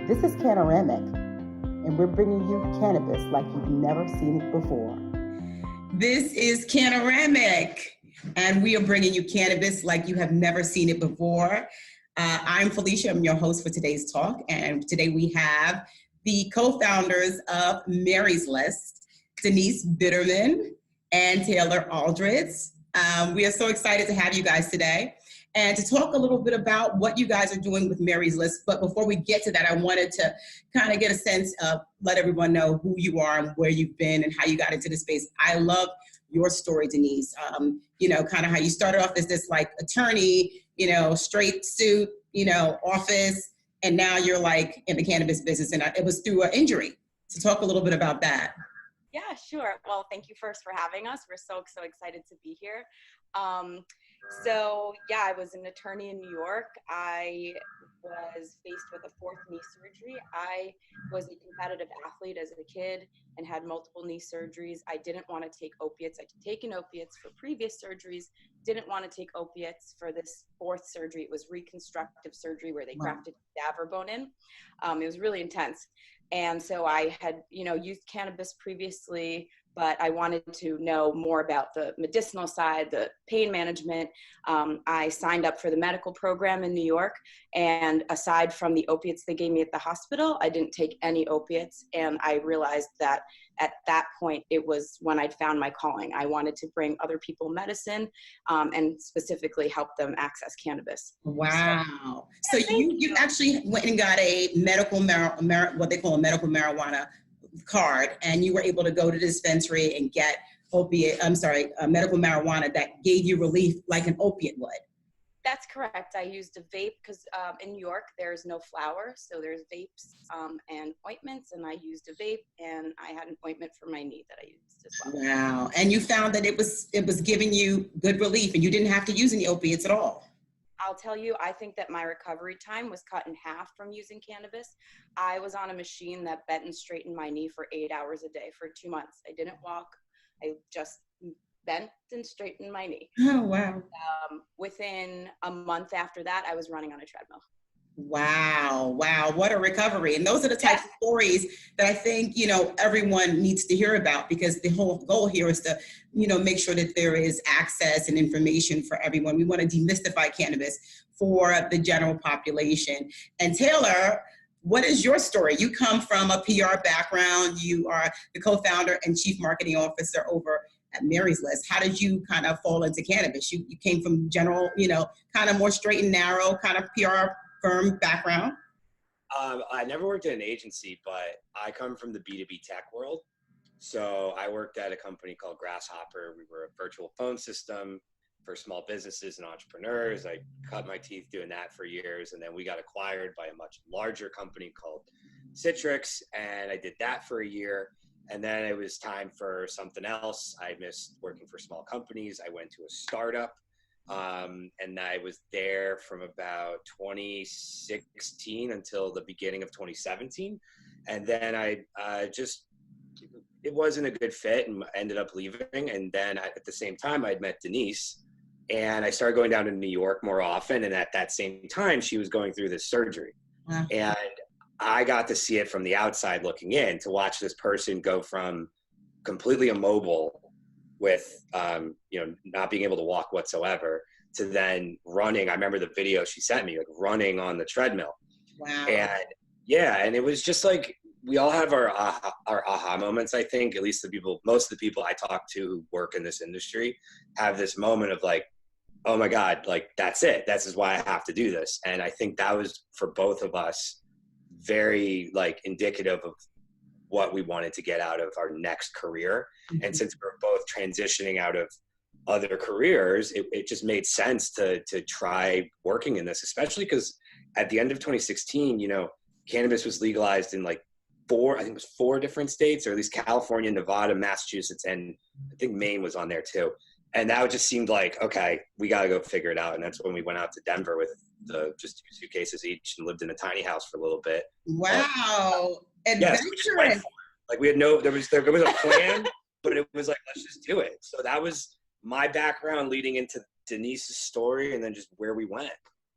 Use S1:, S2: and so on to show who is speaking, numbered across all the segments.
S1: This is Cannaramic, and we're bringing you cannabis like you've never seen it before.
S2: This is Cannaramic, and we are bringing you cannabis like you have never seen it before. I'm Felicia. I'm your host for today's talk, and today we have the co-founders of Mary's List, Denise Bitterman and Taylor Aldridge. We are so excited to have you guys today and to talk a little bit about what you guys are doing with Mary's List. But before we get to that, I wanted to kind of get a sense of, let everyone know who you are and where you've been and how you got into the space. I love your story, Denise. Kind of how you started off as this like attorney, straight suit, office, and now you're like in the cannabis business, and it was through an injury. So talk a little bit about that.
S3: Yeah, sure. Well, thank you first for having us. We're so excited to be here. I was an attorney in New York. I was faced with a fourth knee surgery. I was a competitive athlete as a kid and had multiple knee surgeries. I didn't want to take opiates. I'd taken opiates for previous surgeries, didn't want to take opiates for this fourth surgery. It was reconstructive surgery where they grafted cadaver bone in. It was really intense. And so I had, used cannabis previously, but I wanted to know more about the medicinal side, the pain management. I signed up for the medical program in New York. And aside from the opiates they gave me at the hospital, I didn't take any opiates. And I realized that at that point, it was when I'd found my calling. I wanted to bring other people medicine and specifically help them access cannabis.
S2: Wow. So you actually went and got a medical what they call a medical marijuana card, and you were able to go to the dispensary and get medical marijuana that gave you relief like an opiate would.
S3: That's correct. I used a vape because in New York, there's no flower. So there's vapes and ointments, and I used a vape, and I had an ointment for my knee that I used as well.
S2: Wow. And you found that it was giving you good relief, and you didn't have to use any opiates at all.
S3: I'll tell you, I think that my recovery time was cut in half from using cannabis. I was on a machine that bent and straightened my knee for 8 hours a day for 2 months. I didn't walk. I just bent and straightened my knee.
S2: Oh, wow.
S3: Within a month after that, I was running on a treadmill.
S2: Wow. What a recovery. And those are the types of stories that I think, everyone needs to hear about, because the whole goal here is to, make sure that there is access and information for everyone. We want to demystify cannabis for the general population. And Taylor, what is your story? You come from a PR background. You are the co-founder and chief marketing officer over at Mary's List. How did you kind of fall into cannabis? You came from general, kind of more straight and narrow kind of PR firm background?
S4: I never worked at an agency, but I come from the B2B tech world. So I worked at a company called Grasshopper. We were a virtual phone system for small businesses and entrepreneurs. I cut my teeth doing that for years. And then we got acquired by a much larger company called Citrix. And I did that for a year. And then it was time for something else. I missed working for small companies. I went to a startup. And I was there from about 2016 until the beginning of 2017. And then it wasn't a good fit and ended up leaving. And then at the same time, I'd met Denise, and I started going down to New York more often. And at that same time, she was going through this surgery. Wow. And I got to see it from the outside looking in, to watch this person go from completely immobile with, not being able to walk whatsoever, to then running. I remember the video she sent me, like running on the treadmill.
S2: Wow.
S4: And it was just like, we all have our aha moments. I think at least most of the people I talk to who work in this industry have this moment of like, oh my God, like that's it. This is why I have to do this. And I think that was for both of us very like indicative of what we wanted to get out of our next career. Mm-hmm. And since we're both transitioning out of other careers, it just made sense to try working in this, especially because at the end of 2016, cannabis was legalized in like four different states, or at least California, Nevada, Massachusetts, and I think Maine was on there too. And that just seemed like, okay, we got to go figure it out. And that's when we went out to Denver with just 2 suitcases each and lived in a tiny house for a little bit.
S2: Wow.
S4: Yes, we just went for it. Like there was a plan, but it was like, let's just do it. So that was my background leading into Denise's story, and then just where we went.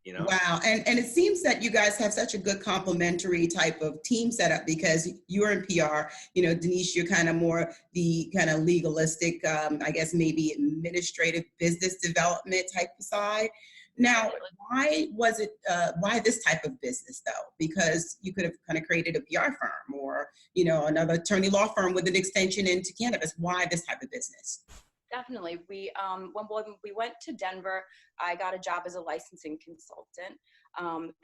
S4: you know?
S2: Wow. And it seems that you guys have such a good complementary type of team setup, because you're in PR, Denise, you're kind of more the kind of legalistic, I guess maybe administrative business development type of side. Now, why this type of business though? Because you could have kind of created a PR firm or, another attorney law firm with an extension into cannabis. Why this type of business?
S3: Definitely. When we went to Denver, I got a job as a licensing consultant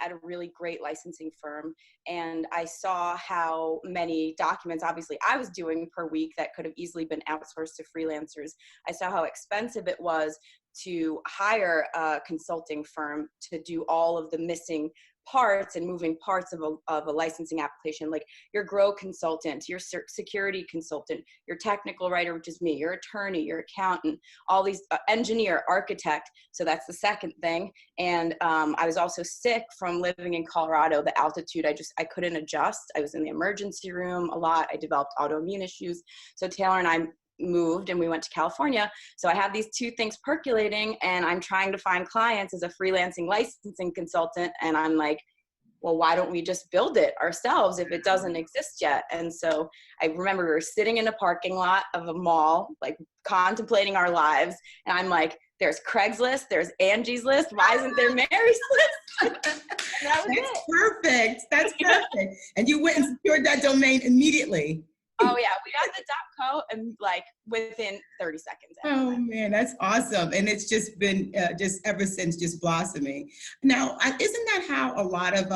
S3: at a really great licensing firm. And I saw how many documents, obviously, I was doing per week that could have easily been outsourced to freelancers. I saw how expensive it was to hire a consulting firm to do all of the missing parts and moving parts of a licensing application, like your grow consultant, your security consultant, your technical writer, which is me, your attorney, your accountant, all these engineer, architect. So that's the second thing. And I was also sick from living in Colorado. The altitude, I couldn't adjust. I was in the emergency room a lot. I developed autoimmune issues. So Taylor and I moved and we went to California. So I have these two things percolating, and I'm trying to find clients as a freelancing licensing consultant. And I'm like, well, why don't we just build it ourselves if it doesn't exist yet? And so I remember we were sitting in a parking lot of a mall, like contemplating our lives. And I'm like, there's Craigslist, there's Angie's List. Why isn't there Mary's List? That's
S2: perfect. That's perfect. And you went and secured that domain immediately.
S3: Oh yeah, we got the .co and like within 30 seconds.
S2: Oh man, that's awesome. And it's just been just ever since just blossoming. Now, isn't that how a lot of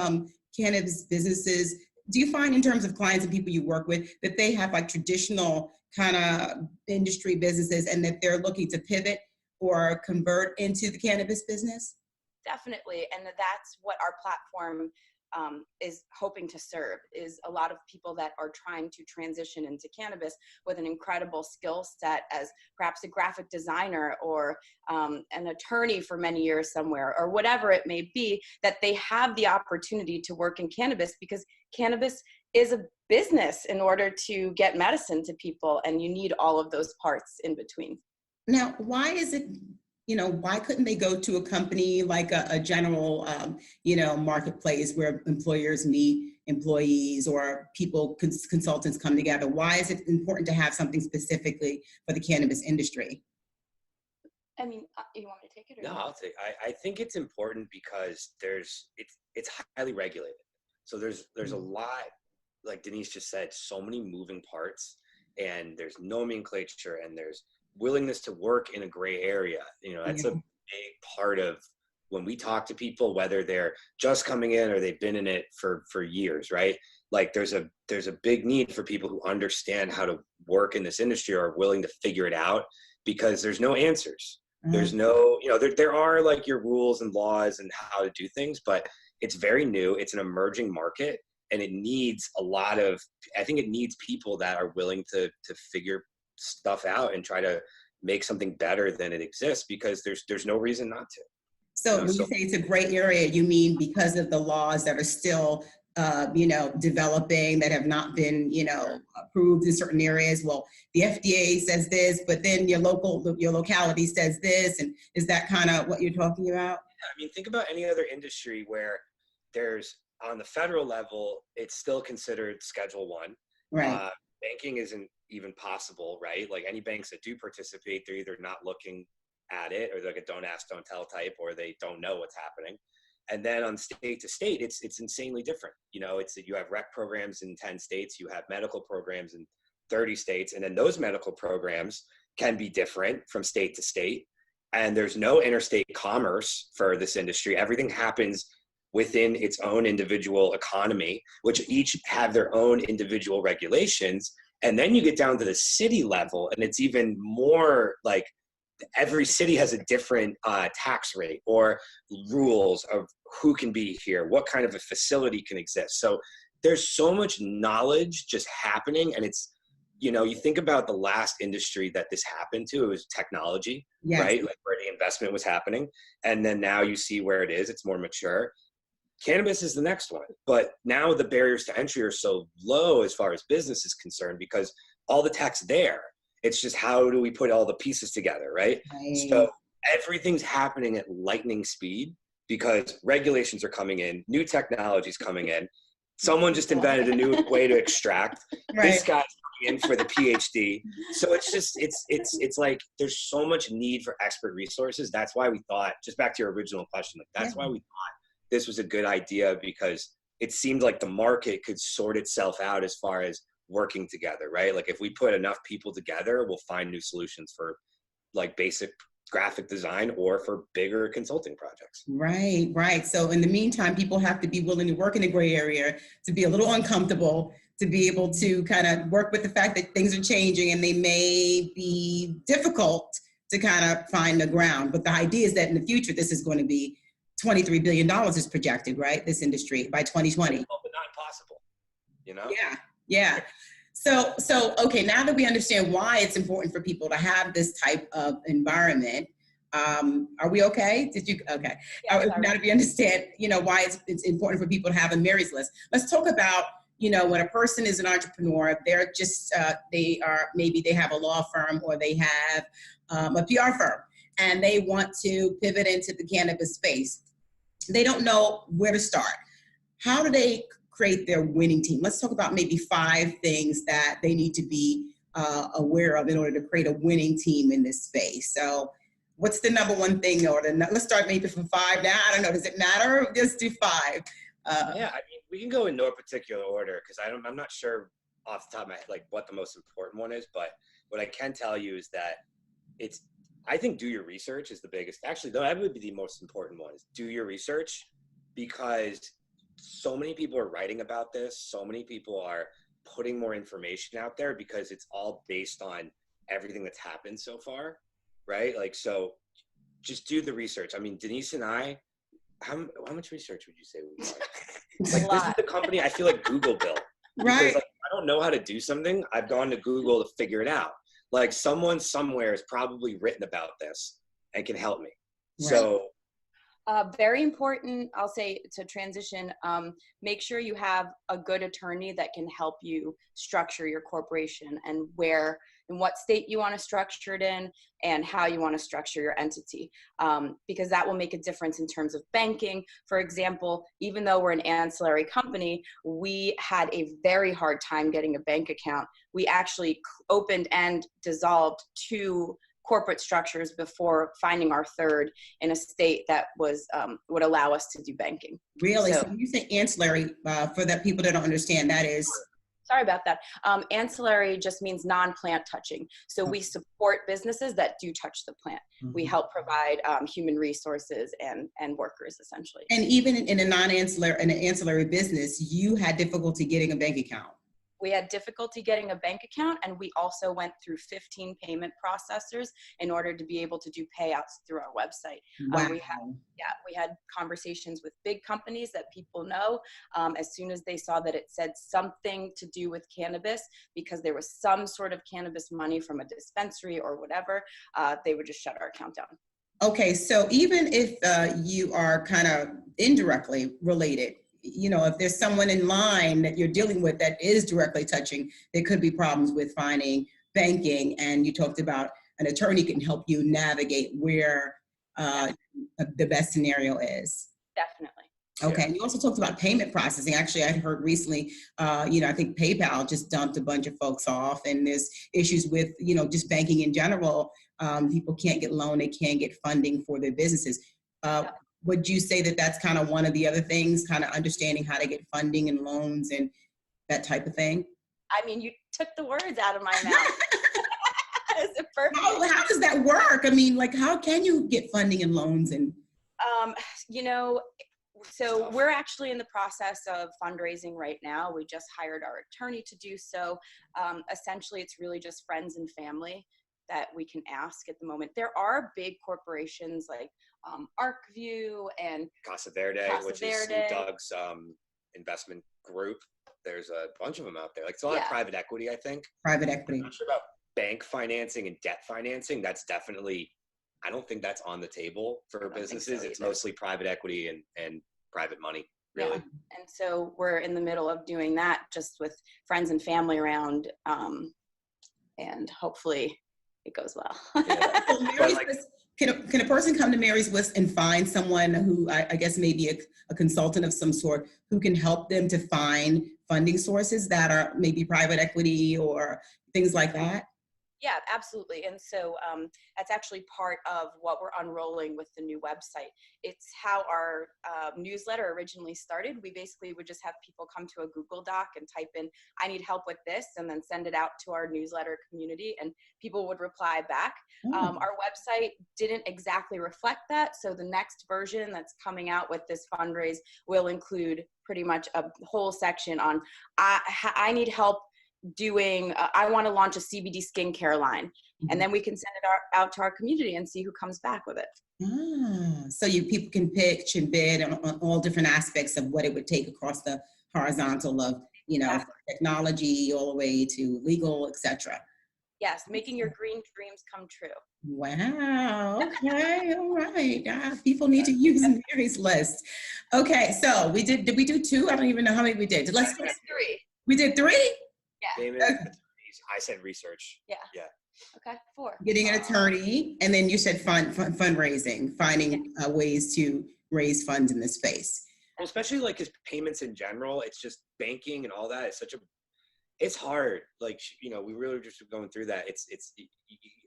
S2: cannabis businesses, do you find in terms of clients and people you work with that they have like traditional kind of industry businesses and that they're looking to pivot or convert into the cannabis business?
S3: Definitely. And that's what our platform is hoping to serve, is a lot of people that are trying to transition into cannabis with an incredible skill set as perhaps a graphic designer or an attorney for many years somewhere, or whatever it may be, that they have the opportunity to work in cannabis, because cannabis is a business in order to get medicine to people, and you need all of those parts in between.
S2: Now, why is it, why couldn't they go to a company like a general, marketplace where employers meet employees or people, consultants come together? Why is it important to have something specifically for the cannabis industry?
S3: I mean, you want me to take it? Or
S4: no, I'll take. I think it's important because it's highly regulated. So there's a lot, like Denise just said, so many moving parts, and there's nomenclature, and there's willingness to work in a gray area. That's a big part of when we talk to people, whether they're just coming in or they've been in it for years, right? Like there's a big need for people who understand how to work in this industry or are willing to figure it out, because there's no answers. Mm-hmm. There's no, there are like your rules and laws and how to do things, but it's very new. It's an emerging market, and it needs I think it needs people that are willing to figure stuff out and try to make something better than it exists, because there's no reason not to.
S2: So when you say it's a gray area, you mean because of the laws that are still developing, that have not been approved in certain areas? Well, the FDA says this, but then your locality says this, and is that kind of what you're talking about?
S4: I mean, think about any other industry where there's, on the federal level, it's still considered Schedule 1.
S2: Right.
S4: Banking isn't even possible, right? Like any banks that do participate, they're either not looking at it, or like a don't ask, don't tell type, or they don't know what's happening. And then on state to state, it's insanely different. You have rec programs in 10 states, you have medical programs in 30 states, and then those medical programs can be different from state to state. And there's no interstate commerce for this industry. Everything happens within its own individual economy, which each have their own individual regulations. And then you get down to the city level, and it's even more like every city has a different tax rate or rules of who can be here, what kind of a facility can exist. So there's so much knowledge just happening. And it's, you think about the last industry that this happened to, it was technology, yes. Right? Like where the investment was happening. And then now you see where it is, it's more mature. Cannabis is the next one, but now the barriers to entry are so low as far as business is concerned, because all the tech's there. It's just how do we put all the pieces together, right? So everything's happening at lightning speed. because regulations are coming in, new technologies coming in. Someone just invented a new way to extract.
S2: Right.
S4: This guy's coming in for the PhD. So it's just, it's like, there's so much need for expert resources. That's why we thought, just back to your original question, like that's why we thought this was a good idea, because it seemed like the market could sort itself out as far as working together, right? Like if we put enough people together, we'll find new solutions for like basic graphic design or for bigger consulting projects.
S2: Right, right. So in the meantime, people have to be willing to work in the gray area, to be a little uncomfortable, to be able to kind of work with the fact that things are changing and they may be difficult to kind of find the ground. But the idea is that in the future, this is going to be $23 billion is projected, right? This industry by 2020.
S4: But not impossible, you know?
S2: Yeah, yeah. So okay, now that we understand why it's important for people to have this type of environment, are we okay? Okay.
S3: Yeah,
S2: Now that we understand, why it's important for people to have a Mary's list. Let's talk about, when a person is an entrepreneur, they're just, maybe they have a law firm or they have a PR firm and they want to pivot into the cannabis space. They don't know where to start. How do they create their winning team? Let's talk about maybe 5 things that they need to be aware of in order to create a winning team in this space. So what's the number one thing? Let's start maybe from 5 now. I don't know. Does it matter? Just do 5.
S4: Yeah, I mean, we can go in no particular order because I'm not sure off the top of my head like what the most important one is. But what I can tell you is that I think do your research is the biggest. Actually, no, that would be the most important one. Is do your research, because so many people are writing about this. So many people are putting more information out there because it's all based on everything that's happened so far, right? Like, so just do the research. I mean, Denise and I, how much research would you say we've done? Like, this is the company I feel like Google built.
S2: Right.
S4: Because like, I don't know how to do something. I've gone to Google to figure it out. Like someone somewhere has probably written about this and can help me. Right. So
S3: very important, I'll say, to transition, make sure you have a good attorney that can help you structure your corporation and in what state you want to structure it in and how you want to structure your entity, because that will make a difference in terms of banking. For example, even though we're an ancillary company, we had a very hard time getting a bank account. We actually opened and dissolved 2 corporate structures before finding our 3rd in a state that was would allow us to do banking.
S2: Really? So when you say ancillary, for the people that don't understand, that is?
S3: Sorry about that. Ancillary just means non-plant touching. So we support businesses that do touch the plant. Mm-hmm. We help provide human resources and workers, essentially.
S2: And even in an ancillary business, you had difficulty getting a bank account.
S3: We had difficulty getting a bank account, and we also went through 15 payment processors in order to be able to do payouts through our website.
S2: Wow.
S3: We had conversations with big companies that people know. As soon as they saw that it said something to do with cannabis, because there was some sort of cannabis money from a dispensary or whatever, they would just shut our account down.
S2: Okay, so even if you are kind of indirectly related, if there's someone in line that you're dealing with that is directly touching, there could be problems with finding banking. And you talked about an attorney can help you navigate where the best scenario is.
S3: Definitely.
S2: Okay, and you also talked about payment processing. Actually, I heard recently, I think PayPal just dumped a bunch of folks off, and there's issues with, just banking in general. People can't get loan, they can't get funding for their businesses. Would you say that that's kind of one of the other things, kind of understanding how to get funding and loans and that type of thing?
S3: I mean, you took the words out of my mouth. Is it perfect?
S2: How does that work? I mean, like, how can you get funding and loans? And
S3: so we're actually in the process of fundraising right now. We just hired our attorney to do so. Essentially, it's really just friends and family that we can ask at the moment. There are big corporations like ArcView and
S4: Casa Verde, which is Snoop Dogg's investment group. There's a bunch of them out there. Like, it's a lot of private equity, I think.
S2: Private equity.
S4: I'm not sure about bank financing and debt financing. That's definitely, I don't think that's on the table for businesses. It's mostly private equity and private money, really.
S3: Yeah. And so we're in the middle of doing that just with friends and family around, and hopefully it goes well.
S2: can a person come to Mary's List and find someone who I guess maybe a consultant of some sort who can help them to find funding sources that are maybe private equity or things like that?
S3: Yeah, absolutely. And so that's actually part of what we're unrolling with the new website. It's how our newsletter originally started. We basically would just have people come to a Google Doc and type in, I need help with this, and then send it out to our newsletter community, and people would reply back. Our website didn't exactly reflect that. So the next version that's coming out with this fundraise will include pretty much a whole section on, I need help doing, I want to launch a CBD skincare line. And then we can send it out to our community and see who comes back with it.
S2: So people can pitch and bid on all different aspects of what it would take across the horizontal of, exactly. Technology all the way to legal, etc.
S3: Yes, making your green dreams come true.
S2: Wow. Okay. All right. People need to use Mary's List. Okay. So did we do 2? I don't even know how many we did.
S3: We did 3.
S2: We did 3?
S3: Yeah.
S2: Okay.
S4: I said research.
S3: Yeah. Okay, 4.
S2: Getting an attorney, and then you said fundraising, finding ways to raise funds in this space.
S4: Well, especially like his payments in general, it's just banking and all that. It's hard. Like, we really just going through that.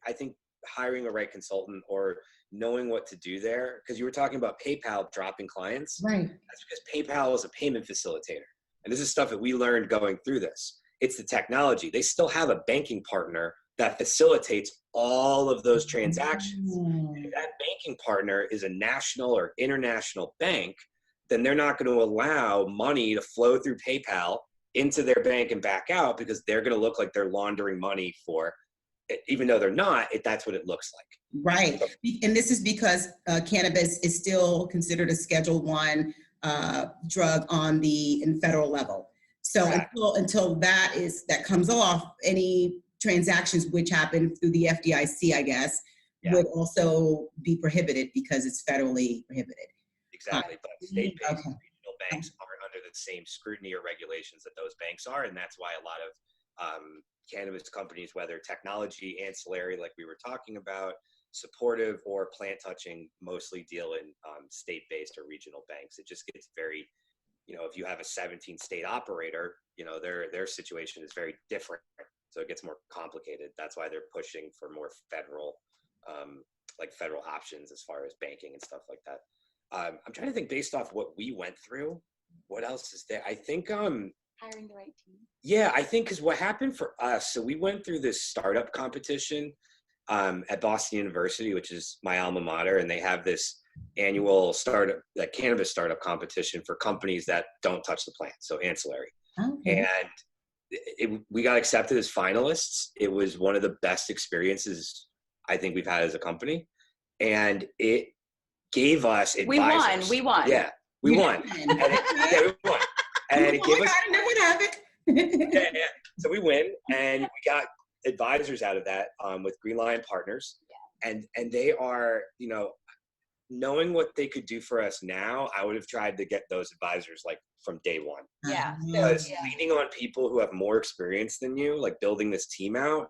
S4: I think hiring a right consultant or knowing what to do there, because you were talking about PayPal dropping clients.
S2: Right.
S4: That's because PayPal is a payment facilitator. And this is stuff that we learned going through this. It's the technology. They still have a banking partner that facilitates all of those transactions. If that banking partner is a national or international bank, then they're not going to allow money to flow through PayPal into their bank and back out, because they're going to look like they're laundering money for it, even though they're not. That's what it looks like.
S2: Right. And this is because cannabis is still considered a Schedule I drug in federal level. So until that comes off, any transactions which happen through the FDIC, I guess, would also be prohibited because it's federally prohibited.
S4: Exactly. But state-based regional banks aren't under the same scrutiny or regulations that those banks are. And that's why a lot of cannabis companies, whether technology, ancillary, like we were talking about, supportive, or plant touching, mostly deal in state-based or regional banks. It just gets very, if you have a 17-state operator, their situation is very different. So it gets more complicated. That's why they're pushing for more federal options as far as banking and stuff like that. I'm trying to think, based off what we went through, what else is there? I think
S3: hiring the right team.
S4: Yeah, I think because what happened for us, so we went through this startup competition at Boston University, which is my alma mater, and they have this annual cannabis startup competition for companies that don't touch the plant, so ancillary. Okay. And we got accepted as finalists. It was one of the best experiences I think we've had as a company, and it gave us advisors.
S3: We won.
S4: Yeah, we won. We won. And it gave us. Yeah. So we win, and we got advisors out of that with Green Lion Partners, and they are, knowing what they could do for us now, I would have tried to get those advisors like from day one.
S3: Yeah.
S4: Because leaning on people who have more experience than you, like building this team out,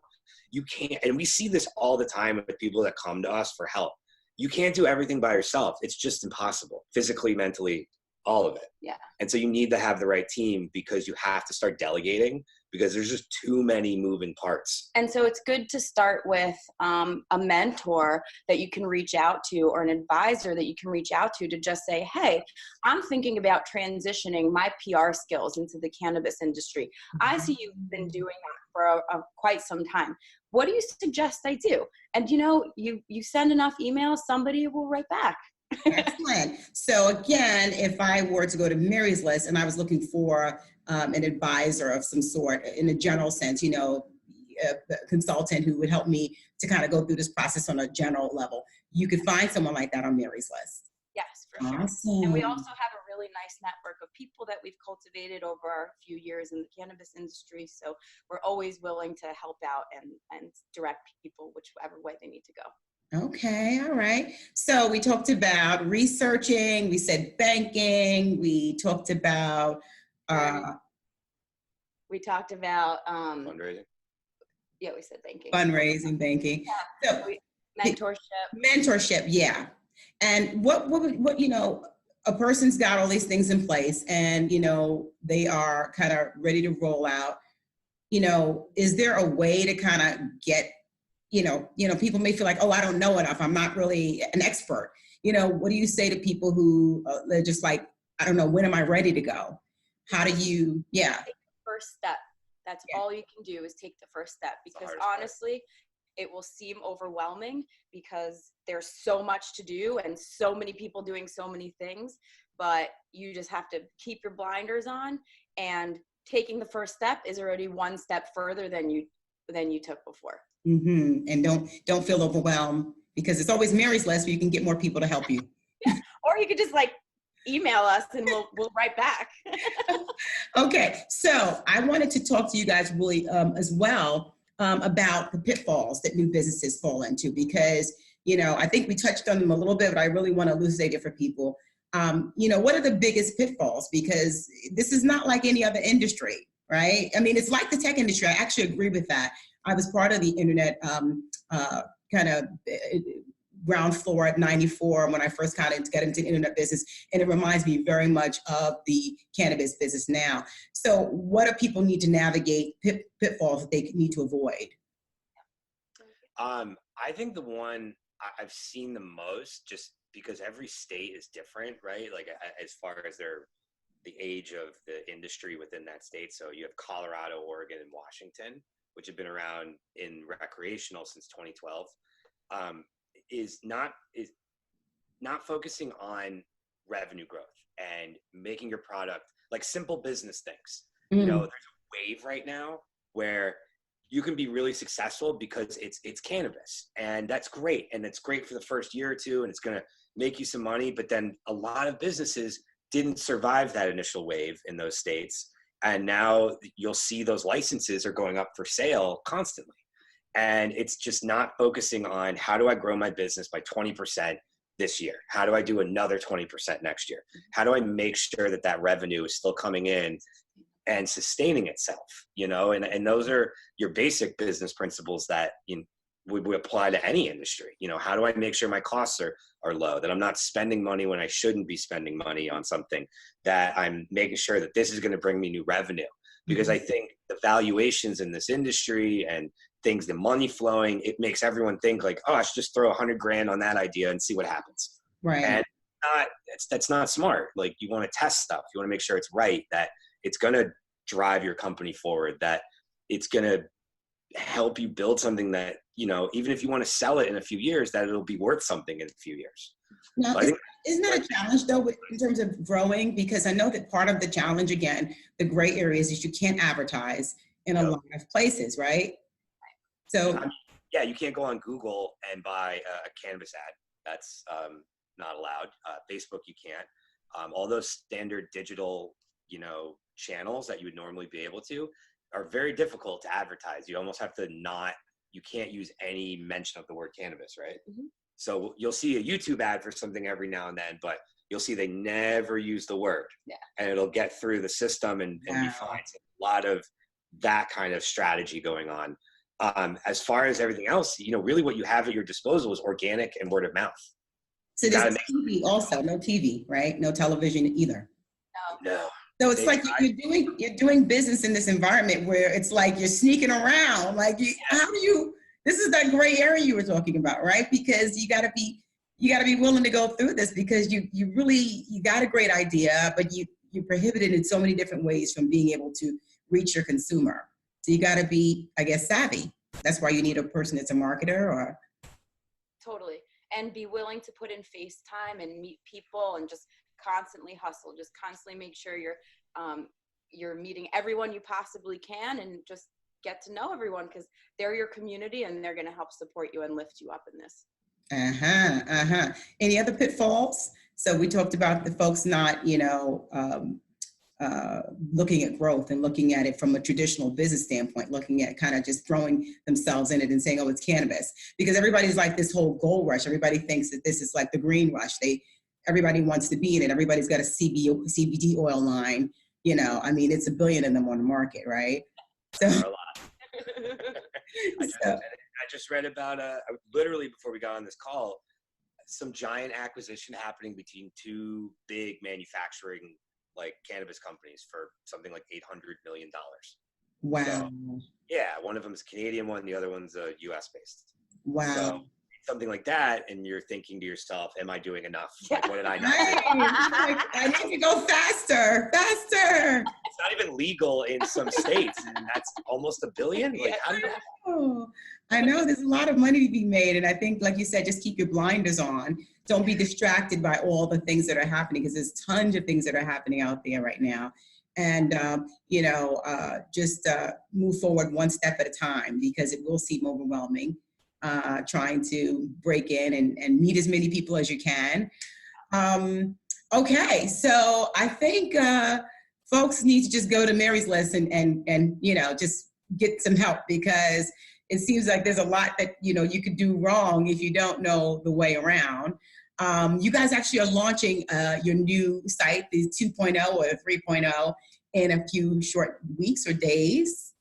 S4: you can't, and we see this all the time with people that come to us for help. You can't do everything by yourself. It's just impossible, physically, mentally, all of it.
S3: Yeah.
S4: And so you need to have the right team, because you have to start delegating, because there's just too many moving parts.
S3: And so it's good to start with a mentor that you can reach out to, or an advisor that you can reach out to just say, hey, I'm thinking about transitioning my PR skills into the cannabis industry. I see you've been doing that for quite some time. What do you suggest I do? And you send enough emails, somebody will write back.
S2: Excellent. So again, if I were to go to Mary's List and I was looking for an advisor of some sort, in a general sense, a consultant who would help me to kind of go through this process on a general level, you could find someone like that on Mary's List.
S3: Yes, for sure.
S2: Awesome.
S3: And we also have a really nice network of people that we've cultivated over a few years in the cannabis industry. So we're always willing to help out and direct people whichever way they need to go.
S2: Okay, all right. So we talked about researching, we said banking, we talked about
S4: fundraising.
S3: Yeah, we said banking.
S2: Fundraising, banking.
S3: Yeah.
S2: So Mentorship, yeah. And what a person's got all these things in place, and they are kind of ready to roll out. Is there a way to kind of get, people may feel like, oh, I don't know enough, I'm not really an expert. What do you say to people who they're just like, I don't know, when am I ready to go? How do you, yeah.
S3: Take the first step. That's all you can do is take the first step, because honestly, it will seem overwhelming because there's so much to do and so many people doing so many things, but you just have to keep your blinders on, and taking the first step is already one step further than you took before.
S2: Mm-hmm. And don't feel overwhelmed, because it's always Mary's List where you can get more people to help you.
S3: Yeah. Or you could just email us and we'll write back.
S2: Okay, so I wanted to talk to you guys really as well about the pitfalls that new businesses fall into, because I think we touched on them a little bit, but I really want to elucidate it for people. What are the biggest pitfalls? Because this is not like any other industry, right? I mean, it's like the tech industry. I actually agree with that. I was part of the internet kind of ground floor at 94 when I first got into the internet business, and it reminds me very much of the cannabis business now. So what do people need to navigate pitfalls that they need to avoid?
S4: I think the one I've seen the most, just because every state is different, right? Like as far as the age of the industry within that state. So you have Colorado, Oregon, and Washington, which have been around in recreational since 2012. Is not focusing on revenue growth and making your product like simple business things. Mm. There's a wave right now where you can be really successful because it's cannabis, and that's great. And it's great for the first year or two, and it's going to make you some money. But then a lot of businesses didn't survive that initial wave in those states. And now you'll see those licenses are going up for sale constantly. And it's just not focusing on how do I grow my business by 20% this year? How do I do another 20% next year? How do I make sure that revenue is still coming in and sustaining itself? And those are your basic business principles that we apply to any industry. How do I make sure my costs are low, that I'm not spending money when I shouldn't be spending money on something, that I'm making sure that this is going to bring me new revenue? Because I think the valuations in this industry and things, the money flowing, it makes everyone think like, oh, I should just throw $100,000 on that idea and see what happens.
S2: Right.
S4: And that's not smart. Like, you want to test stuff. You want to make sure it's right, that it's going to drive your company forward, that it's going to help you build something that, even if you want to sell it in a few years, that it'll be worth something in a few years.
S2: Now, isn't that a challenge though, in terms of growing? Because I know that part of the challenge, again, the gray areas is you can't advertise in a lot of places, right? So
S4: you can't go on Google and buy a cannabis ad. That's not allowed. Facebook, you can't. All those standard digital, channels that you would normally be able to are very difficult to advertise. You almost have to you can't use any mention of the word cannabis, right? Mm-hmm. So you'll see a YouTube ad for something every now and then, but you'll see they never use the word. Yeah. And it'll get through the system and be fine. So a lot of that kind of strategy going on. As far as everything else, really what you have at your disposal is organic and word of mouth.
S2: So there's TV also, no TV, right? No television either.
S4: No.
S2: So it's like you're doing business in this environment where it's like you're sneaking around. Like, this is that gray area you were talking about, right? Because you got to be willing to go through this, because you got a great idea, but you're prohibited in so many different ways from being able to reach your consumer. So you got to be, I guess, savvy. That's why you need a person that's a marketer or.
S3: Totally. And be willing to put in face time and meet people and just constantly hustle. Just constantly make sure you're meeting everyone you possibly can, and just get to know everyone, because they're your community and they're going to help support you and lift you up in this.
S2: Any other pitfalls? So we talked about the folks not, looking at growth and looking at it from a traditional business standpoint, looking at kind of just throwing themselves in it and saying, oh, it's cannabis. Because everybody's like this whole gold rush. Everybody thinks that this is like the green rush. Everybody wants to be in it. Everybody's got a CBD oil line. It's $1 billion of them on the market, right? So,
S4: a lot. I just read about literally before we got on this call, some giant acquisition happening between two big manufacturing like cannabis companies for something like $800 million.
S2: Wow.
S4: So, yeah, one of them is a Canadian one, the other one's a US based.
S2: Wow.
S4: So something like that, and you're thinking to yourself, am I doing enough? Like, what did I not
S2: Right.
S4: do?
S2: Like, I need to go faster.
S4: It's not even legal in some states, and that's almost $1 billion. Like, how do you?
S2: Oh, I know there's a lot of money to be made. And I think, like you said, just keep your blinders on. Don't be distracted by all the things that are happening, because there's tons of things that are happening out there right now. And, just move forward one step at a time, because it will seem overwhelming, trying to break in and meet as many people as you can. Okay, so I think folks need to just go to Mary's List and just get some help, because it seems like there's a lot that you could do wrong if you don't know the way around. You guys actually are launching your new site, the 2.0 or the 3.0, in a few short weeks or days.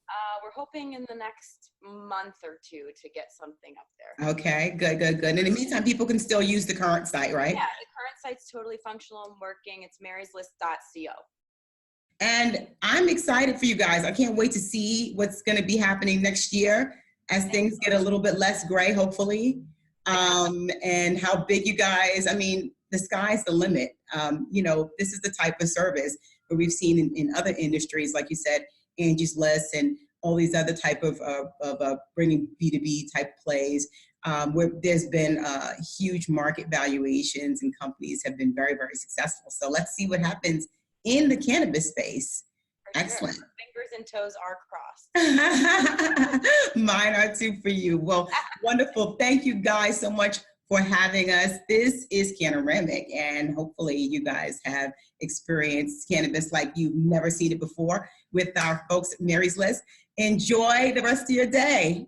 S3: We're hoping in the next month or two to get something up there.
S2: Okay, good. In the meantime, people can still use the current site, right?
S3: Yeah, the current site's totally functional and working. It's maryslist.co.
S2: And I'm excited for you guys. I can't wait to see what's going to be happening next year as things get a little bit less gray, hopefully. And how big you guys, I mean, the sky's the limit. This is the type of service that we've seen in other industries, like you said, Angie's List and all these other type of bringing B2B type plays, where there's been huge market valuations and companies have been very, very successful. So let's see what happens in the cannabis space.
S3: For
S2: Excellent.
S3: sure. Fingers and toes are crossed.
S2: Mine are too for you. Well, wonderful. Thank you guys so much for having us. This is Cannaramic, and hopefully you guys have experienced cannabis like you've never seen it before with our folks at Mary's List. Enjoy the rest of your day.